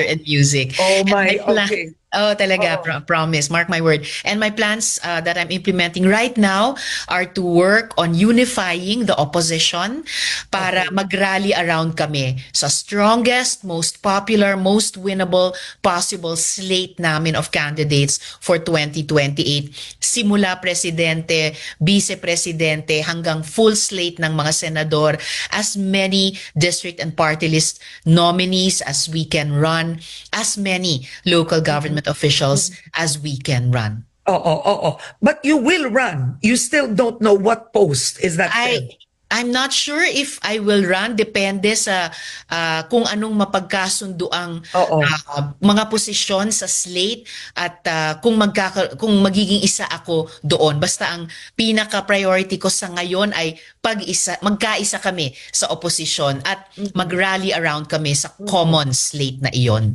and music. Oh And my, my plan, okay. oh talaga, Oo. promise, mark my word. And my plans that I'm implementing right now are to work on unifying the opposition para Okay. mag-rally around kami sa strongest, most popular, most winnable possible slate namin of candidates for 2028. Simula presidente, vice-presidente, hanggang full slate ng mga senador, as many district and party list nominees as we can run, as many local government officials as we can run. Oo, oo. But you will run. You still don't know what post. Is that fair? I'm not sure if I will run. Depende sa kung anong mapagkasundo ang Oo. mga posisyon sa slate at kung magiging isa ako doon. Basta ang pinaka-priority ko sa ngayon ay magkaisa kami sa oposisyon at mag-rally around kami sa common slate na iyon.